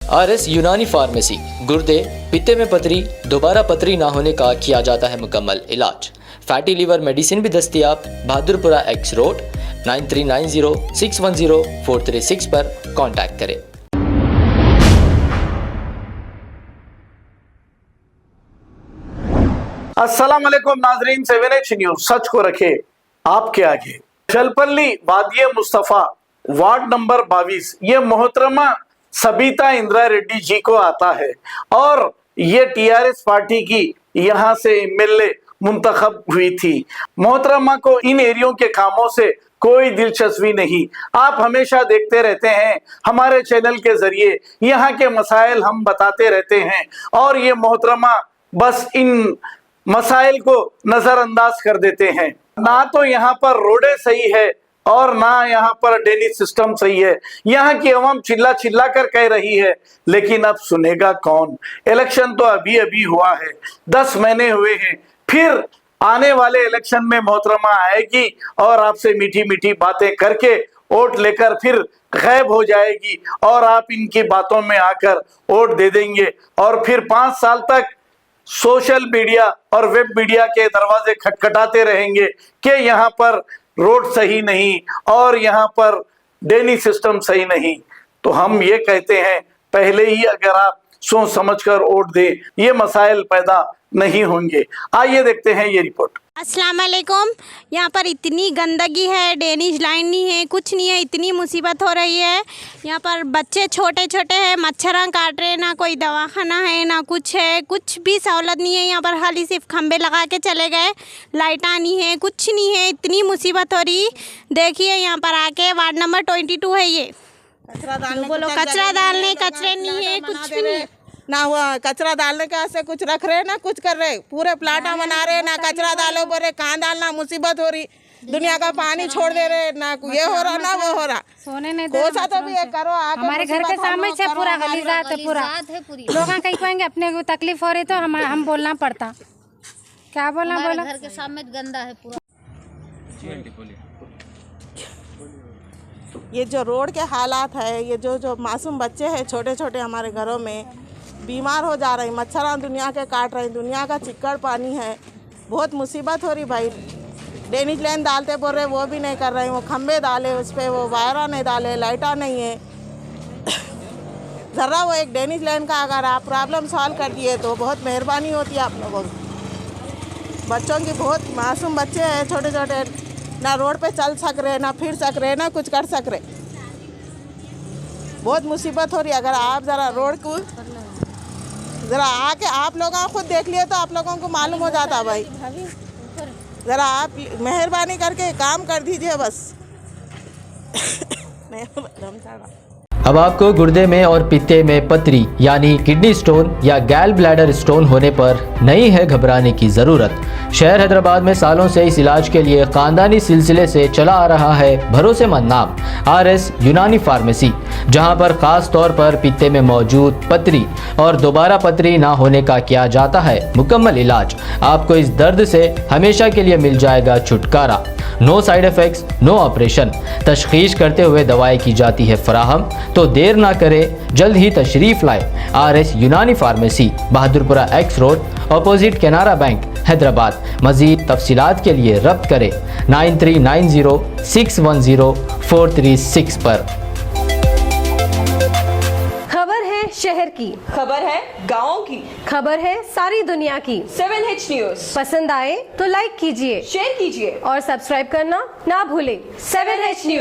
RS यूनानी pharmacy, गुर्दे, पित्ते में पथरी, दोबारा पथरी ना होने का किया जाता है मुकम्मल इलाज। फैटी लीवर मेडिसिन भी दस्तयाब। बहादुरपुरा X रोड 9390610436 पर कांटेक्ट करें। अस्सलाम वालेकुम नाजरीन, 7H न्यूज सच को रखे आपके आगे। जलपल्ली वादिय मुस्तफा वार्ड नंबर 22 ये मोहतरमा सबिता इंदिरा रेड्डी जी को आता है और ये TRS पार्टी की यहाँ से MLA मुंतखब हुई थी। मोहतरमा को इन एरियो के कामों से कोई दिलचस्पी नहीं। आप हमेशा देखते रहते हैं हमारे चैनल के जरिए यहाँ के मसाइल हम बताते रहते हैं और ये मोहतरमा बस इन मसाइल को नजरअंदाज कर देते हैं। ना तो यहाँ पर रोडें सही है और ना यहाँ पर ड्रेनेज सिस्टम सही है। यहाँ की अवाम चिल्ला चिल्ला कर कह रही है, लेकिन अब सुनेगा कौन? इलेक्शन तो अभी अभी हुआ है, 10 महीने हुए हैं। फिर आने वाले इलेक्शन में मोहतरमा आएगी और आपसे मीठी मीठी बातें करके वोट लेकर फिर गायब हो जाएगी और आप इनकी बातों में आकर वोट दे देंगे और फिर 5 साल तक सोशल मीडिया और वेब मीडिया के दरवाजे खटखटाते रहेंगे कि यहाँ पर रोड सही नहीं और यहाँ पर ड्रेनेज सिस्टम सही नहीं। तो हम ये कहते हैं पहले ही अगर आप सोच समझकर वोट दें, ये मसाइल पैदा नहीं होंगे। आइए देखते हैं ये रिपोर्ट। अस्सलाम वालेकुम। यहाँ पर इतनी गंदगी है, ड्रेनेज लाइन नहीं है, कुछ नहीं है, इतनी मुसीबत हो रही है। यहाँ पर बच्चे छोटे छोटे हैं, मच्छर काट रहे हैं, ना कोई दवाखाना है ना कुछ है, कुछ भी सहूलत नहीं है। यहाँ पर खाली सिर्फ खंबे लगा के चले गए, लाइटा नहीं है, कुछ नहीं है, इतनी मुसीबत हो रही। देखिए यहाँ पर आके वार्ड नंबर 22 है ये। कचरा डालने कचरे नहीं है, कुछ भी नहीं ना हुआ। कचरा डालने के ऐसे कुछ रख रहे ना कुछ कर रहे, पूरे प्लाटा बना रहे, ना कचरा डालो बोले, कहाँ डालना मुसीबत हो रही। दुनिया का पानी छोड़ दे रहे, ना ये हो रहा ना वो हो रहा। सोने नहीं कोसा तो भी करो आके। हमारे घर के सामने से पूरा गलीजात है, पूरा लोग कहीं कहेंगे अपने को तकलीफ हो रही तो हम बोलना पड़ता। क्या बोलना बोला, घर के सामने गंदा है पूरा। ये जो रोड के हालात है, ये जो मासूम बच्चे हैं छोटे छोटे हमारे घरों में बीमार हो जा रहे हैं, मच्छर दुनिया के काट रहे हैं, दुनिया का चिक्कड़ पानी है, बहुत मुसीबत हो रही भाई। ड्रेनेज लाइन डालते बोल रहे वो भी नहीं कर रहे हैं, वो खंबे डाले उस पर वो वायरा नहीं डाले, लाइटा नहीं है। ज़रा वो एक ड्रेनेज लाइन का अगर आप प्रॉब्लम सॉल्व कर दिए तो बहुत मेहरबानी होती है आप लोगों की। बच्चों की बहुत मासूम बच्चे हैं छोटे छोटे, ना रोड पे चल सक रहे, ना फिर सक रहे, ना कुछ कर सक रहे, बहुत मुसीबत हो रही। अगर आप ज़रा रोड को ज़रा आके आप लोग खुद देख लिए तो आप लोगों को मालूम हो जाता भाई। ज़रा आप मेहरबानी करके काम कर दीजिए बस। अब आपको गुर्दे में और पित्ते में पथरी यानी किडनी स्टोन या गैल ब्लैडर स्टोन होने पर नहीं है घबराने की ज़रूरत। शहर हैदराबाद में सालों से इस इलाज के लिए ख़ानदानी सिलसिले से चला आ रहा है भरोसेमंद नाम RS यूनानी फार्मेसी, जहां पर ख़ास तौर पर पित्ते में मौजूद पथरी और दोबारा पथरी ना होने का किया जाता है मुकम्मल इलाज। आपको इस दर्द से हमेशा के लिए मिल जाएगा छुटकारा। No side effects, no operation. तशख़ीस करते हुए दवाएं की जाती है फराहम। तो देर ना करें, जल्द ही तशरीफ़ लाए RS यूनानी pharmacy, Bahadurpura X road, opposite Canara bank, Hyderabad. मज़ीद तफसीलात के लिए रब्त करें 9390610436 पर। खबर है शहर की, खबर है गाँव की, खबर है सारी दुनिया की। 7H न्यूज पसंद आए तो लाइक कीजिए, शेयर कीजिए और सब्सक्राइब करना ना भूलें। 7H news.